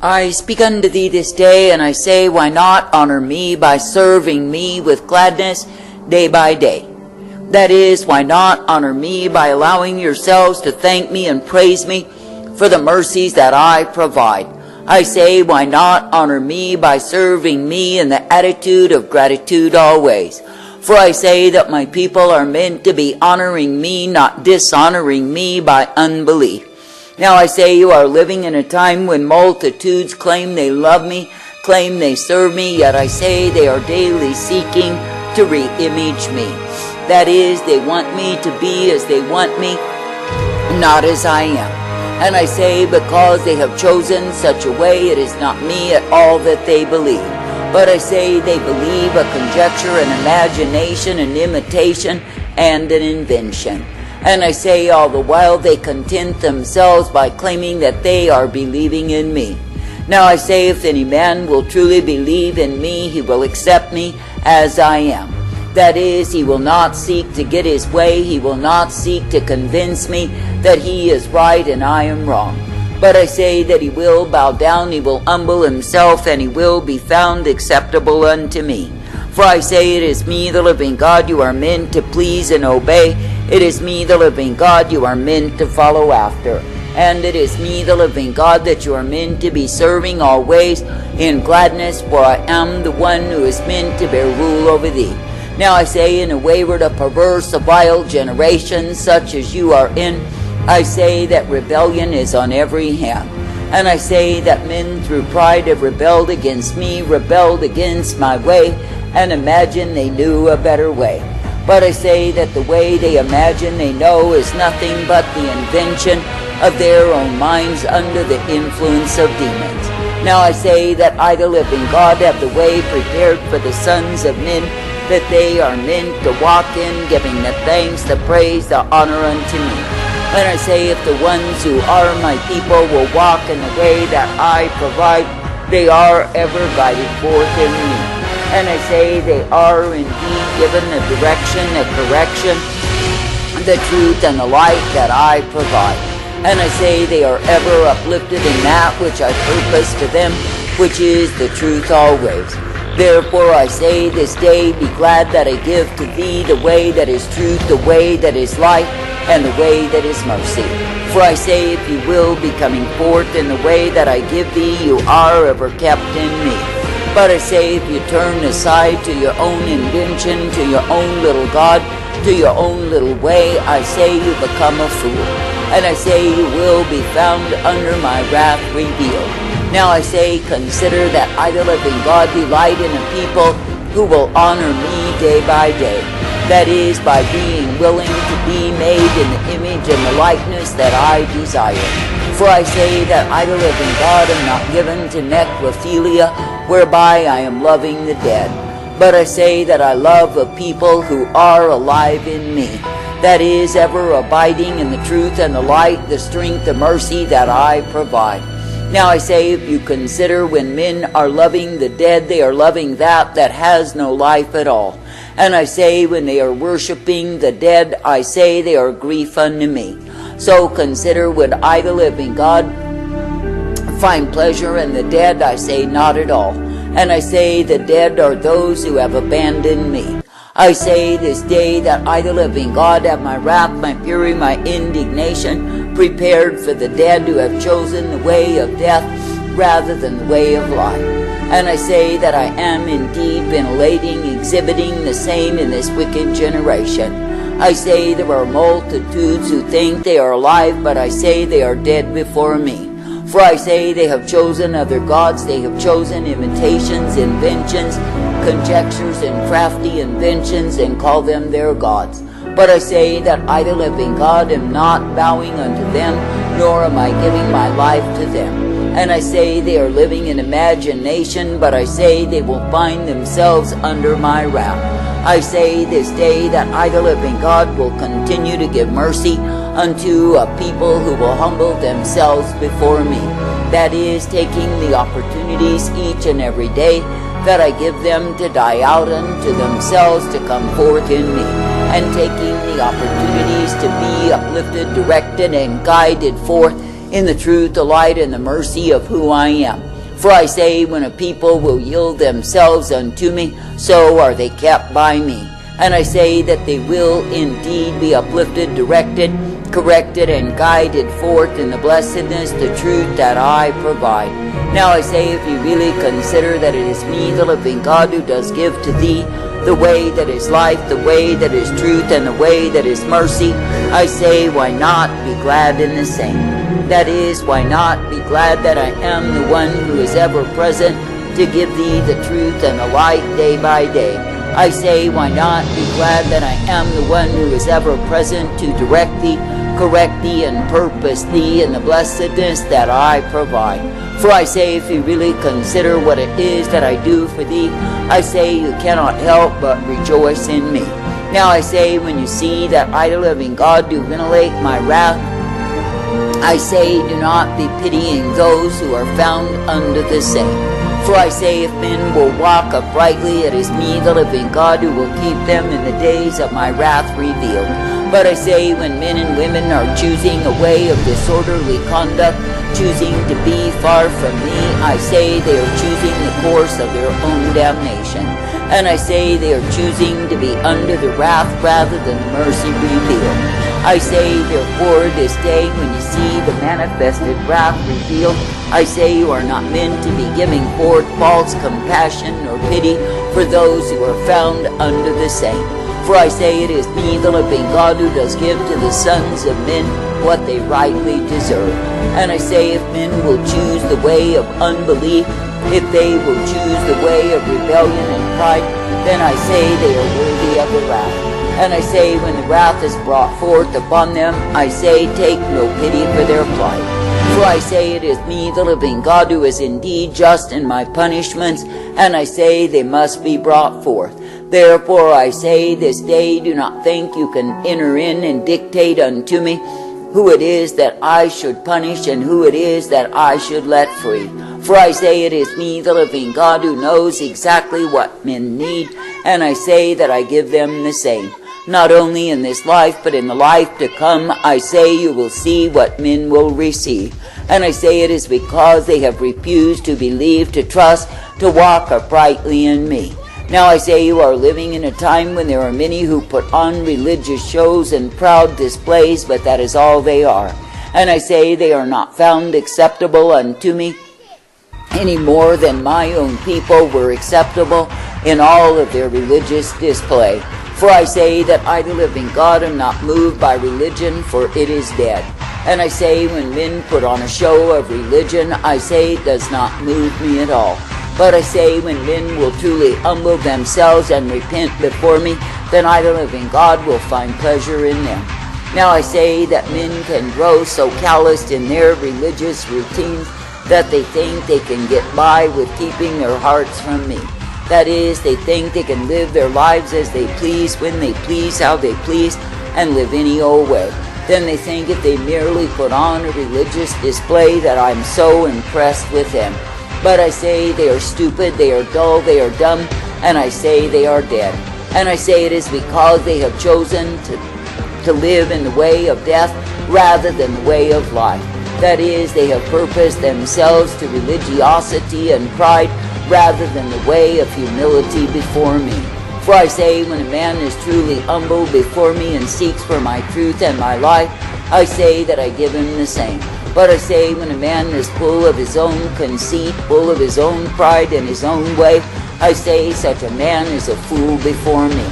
I speak unto thee this day, and I say, why not honor me by serving me with gladness day by day? That is, why not honor me by allowing yourselves to thank me and praise me for the mercies that I provide? I say, why not honor me by serving me in the attitude of gratitude always? For I say that my people are meant to be honoring me, not dishonoring me by unbelief. Now I say you are living in a time when multitudes claim they love me, claim they serve me, yet I say they are daily seeking to re-image me. That is, they want me to be as they want me, not as I am. And I say because they have chosen such a way, it is not me at all that they believe. But I say they believe a conjecture, an imagination, an imitation, and an invention. And I say all the while they content themselves by claiming that they are believing in me. Now I say if any man will truly believe in me, he will accept me as I am. That is, he will not seek to get his way, he will not seek to convince me that he is right and I am wrong. But I say that he will bow down, he will humble himself, and he will be found acceptable unto me. For I say it is me, the living God, you are meant to please and obey. It is me, the living God, you are meant to follow after. And it is me, the living God, that you are meant to be serving always in gladness, for I am the one who is meant to bear rule over thee. Now I say in a wayward, a perverse, a vile generation such as you are in, I say that rebellion is on every hand. And I say that men through pride have rebelled against me, rebelled against my way, and imagine they knew a better way. But I say that the way they imagine they know is nothing but the invention of their own minds under the influence of demons. Now I say that I, the living God, have the way prepared for the sons of men, that they are meant to walk in, giving the thanks, the praise, the honor unto me. And I say if the ones who are my people will walk in the way that I provide, they are ever guided forth in me. And I say they are indeed given the direction, the correction, the truth, and the light that I provide. And I say they are ever uplifted in that which I purpose to them, which is the truth always. Therefore I say this day, be glad that I give to thee the way that is truth, the way that is light, and the way that is mercy. For I say if you will be coming forth in the way that I give thee, you are ever kept in me. But I say if you turn aside to your own invention, to your own little God, to your own little way, I say you become a fool. And I say you will be found under my wrath revealed. Now I say, consider that I, the living God, delight in a people who will honor me day by day. That is, by being willing to be made in the image and the likeness that I desire. For I say that I, the living God, am not given to necrophilia, whereby I am loving the dead. But I say that I love a people who are alive in me. That is, ever abiding in the truth and the light, the strength, the mercy that I provide. Now I say, if you consider when men are loving the dead, they are loving that has no life at all. And I say, when they are worshiping the dead, I say they are grief unto me. So consider, would I, the living God, find pleasure in the dead? I say, not at all. And I say, the dead are those who have abandoned me. I say this day that I, the living God, have my wrath, my fury, my indignation prepared for the dead who have chosen the way of death rather than the way of life. And I say that I am indeed ventilating, exhibiting the same in this wicked generation. I say there are multitudes who think they are alive, but I say they are dead before me. For I say they have chosen other gods, they have chosen imitations, inventions, conjectures, and crafty inventions, and call them their gods. But I say that I, the living God, am not bowing unto them, nor am I giving my life to them. And I say they are living in imagination, but I say they will find themselves under my wrath. I say this day that I, the living God, will continue to give mercy unto a people who will humble themselves before me. That is, taking the opportunities each and every day that I give them to die out unto themselves to come forth in me, and taking the opportunities to be uplifted, directed, and guided forth in the truth, the light, and the mercy of who I am. For I say, when a people will yield themselves unto me, so are they kept by me. And I say that they will indeed be uplifted, directed, corrected, and guided forth in the blessedness, the truth that I provide. Now I say, if you really consider that it is me, the living God, who does give to thee the way that is life, the way that is truth, and the way that is mercy, I say, why not be glad in the same? That is, why not be glad that I am the one who is ever present to give thee the truth and the light day by day? I say, why not be glad that I am the one who is ever present to direct thee, correct thee, and purpose thee in the blessedness that I provide? For I say, if you really consider what it is that I do for thee, I say you cannot help but rejoice in me. Now I say, when you see that I, the living God, do ventilate my wrath, I say, do not be pitying those who are found under the same. For I say, if men will walk uprightly, it is me, the living God, who will keep them in the days of my wrath revealed. But I say, when men and women are choosing a way of disorderly conduct, choosing to be far from me, I say they are choosing the course of their own damnation. And I say they are choosing to be under the wrath rather than mercy revealed. I say, therefore, this day when you see the manifested wrath revealed, I say you are not meant to be giving forth false compassion or pity for those who are found under the same. For I say it is me, the living God, who does give to the sons of men what they rightly deserve. And I say, if men will choose the way of unbelief, if they will choose the way of rebellion and pride, then I say they are worthy of the wrath. And I say, when the wrath is brought forth upon them, I say, take no pity for their plight. For I say, it is me, the living God, who is indeed just in my punishments, and I say they must be brought forth. Therefore I say, this day do not think you can enter in and dictate unto me who it is that I should punish and who it is that I should let free. For I say, it is me, the living God, who knows exactly what men need, and I say that I give them the same. Not only in this life, but in the life to come, I say you will see what men will receive. And I say it is because they have refused to believe, to trust, to walk uprightly in me. Now I say you are living in a time when there are many who put on religious shows and proud displays, but that is all they are. And I say they are not found acceptable unto me, any more than my own people were acceptable in all of their religious display. For I say that I, the living God, am not moved by religion, for it is dead. And I say, when men put on a show of religion, I say it does not move me at all. But I say, when men will truly humble themselves and repent before me, then I, the living God, will find pleasure in them. Now I say that men can grow so calloused in their religious routines that they think they can get by with keeping their hearts from me. That is, they think they can live their lives as they please, when they please, how they please, and live any old way. Then they think if they merely put on a religious display that I'm so impressed with them. But I say they are stupid, they are dull, they are dumb, and I say they are dead. And I say it is because they have chosen to live in the way of death rather than the way of life. That is, they have purposed themselves to religiosity and pride rather than the way of humility before me. For I say, when a man is truly humble before me and seeks for my truth and my life, I say that I give him the same. But I say, when a man is full of his own conceit, full of his own pride and his own way, I say such a man is a fool before me.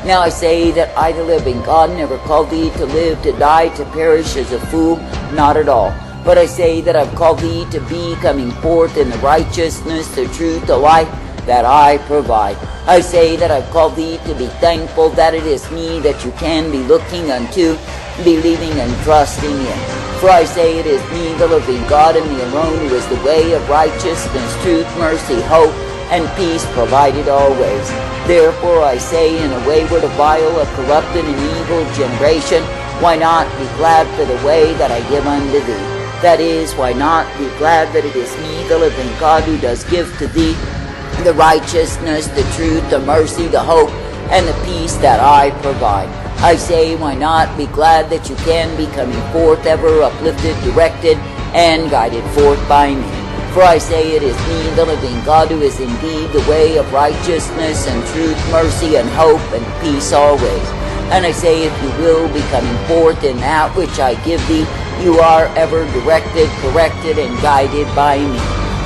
Now I say that I, the living God, never called thee to live, to die, to perish as a fool, not at all. But I say that I've called thee to be coming forth in the righteousness, the truth, the life that I provide. I say that I've called thee to be thankful that it is me that you can be looking unto, believing and trusting in. For I say it is me, the living God, and me alone, who is the way of righteousness, truth, mercy, hope, and peace provided always. Therefore I say, in a wayward, a vile, a corrupted, and evil generation, why not be glad for the way that I give unto thee? That is, why not be glad that it is me, the living God, who does give to thee the righteousness, the truth, the mercy, the hope, and the peace that I provide. I say, why not be glad that you can be coming forth ever uplifted, directed, and guided forth by me? For I say it is me, the living God, who is indeed the way of righteousness and truth, mercy and hope and peace always. And I say, if you will be coming forth in that which I give thee, you are ever directed, corrected, and guided by me.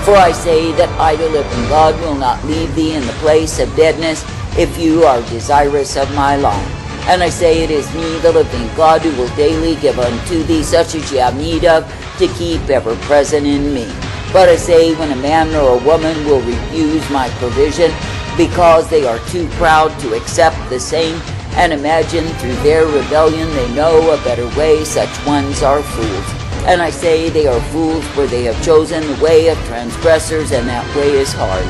For I say that I, the living God, will not leave thee in the place of deadness, if you are desirous of my life. And I say, it is me, the living God, who will daily give unto thee such as ye have need of, to keep ever present in me. But I say, when a man or a woman will refuse my provision, because they are too proud to accept the same, and imagine through their rebellion they know a better way, such ones are fools. And I say they are fools, for they have chosen the way of transgressors, and that way is hard.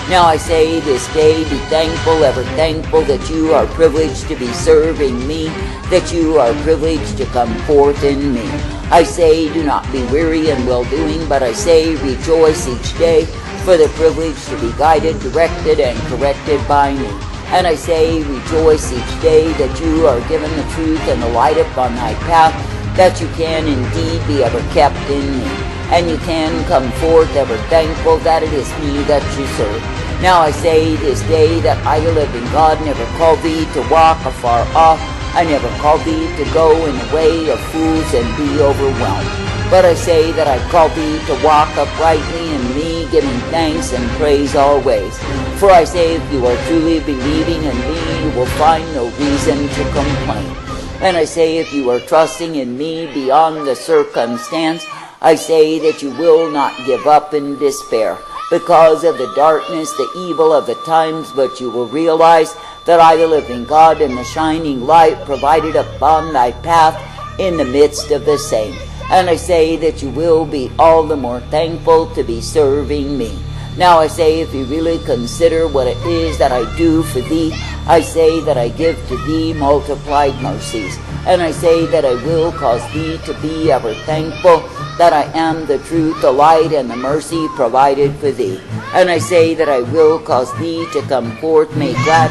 Now I say this day, be thankful, ever thankful, that you are privileged to be serving me, that you are privileged to come forth in me. I say, do not be weary in well-doing, but I say, rejoice each day, for the privilege to be guided, directed, and corrected by me. And I say, rejoice each day that you are given the truth and the light upon thy path, that you can indeed be ever kept in me. And you can come forth ever thankful that it is me that you serve. Now I say this day that I, the living God, never called thee to walk afar off. I never called thee to go in the way of fools and be overwhelmed. But I say that I called thee to walk uprightly in me, giving thanks and praise always. For I say, if you are truly believing in me, you will find no reason to complain. And I say, if you are trusting in me beyond the circumstance, I say that you will not give up in despair because of the darkness, the evil of the times, but you will realize that I, the living God, and the shining light provided upon thy path in the midst of the same. And I say that you will be all the more thankful to be serving me. Now I say, if you really consider what it is that I do for thee, I say that I give to thee multiplied mercies. And I say that I will cause thee to be ever thankful that I am the truth, the light, and the mercy provided for thee. And I say that I will cause thee to come forth made glad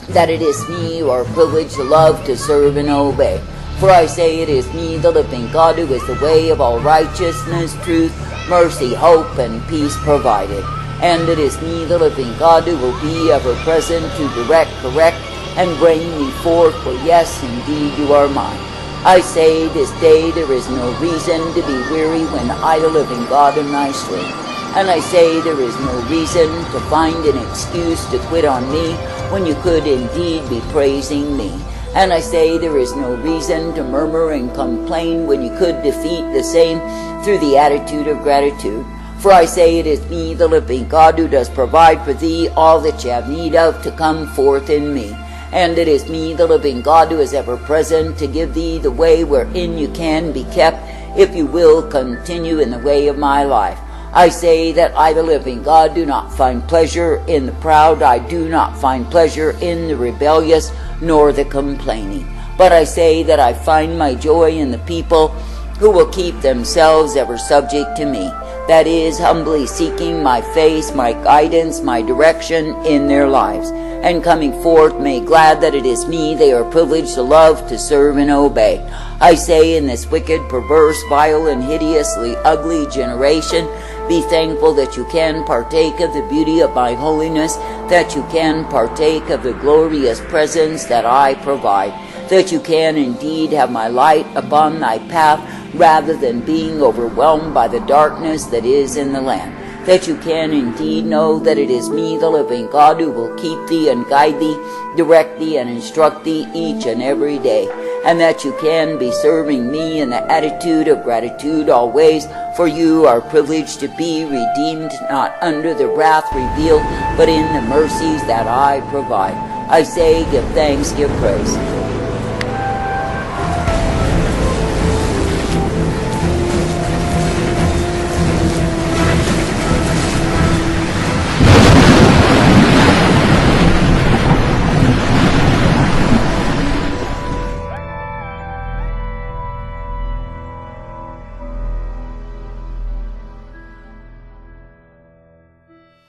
that it is me who are privileged to love, to serve, and obey. For I say it is me, the living God, who is the way of all righteousness, truth, mercy, hope, and peace provided. And it is me, the living God, who will be ever present to direct, correct, and bring me forth, for yes, indeed, you are mine. I say this day there is no reason to be weary when I, the living God, am thy strength. And I say there is no reason to find an excuse to quit on me when you could indeed be praising me. And I say there is no reason to murmur and complain when you could defeat the same through the attitude of gratitude. For I say it is me, the living God, who does provide for thee all that you have need of to come forth in me. And it is me, the living God, who is ever present to give thee the way wherein you can be kept, if you will continue in the way of my life. I say that I, the living God, do not find pleasure in the proud. I do not find pleasure in the rebellious, nor the complaining. But I say that I find my joy in the people who will keep themselves ever subject to me. That is, humbly seeking my face, my guidance, my direction in their lives, and coming forth made glad that it is me they are privileged to love, to serve, and obey. I say, in this wicked, perverse, vile, and hideously ugly generation, be thankful that you can partake of the beauty of my holiness, that you can partake of the glorious presence that I provide, that you can indeed have my light upon thy path, rather than being overwhelmed by the darkness that is in the land, that you can indeed know that it is me, the living God, who will keep thee and guide thee, direct thee and instruct thee each and every day, and that you can be serving me in the attitude of gratitude always, for you are privileged to be redeemed, not under the wrath revealed, but in the mercies that I provide. I say, give thanks, give praise.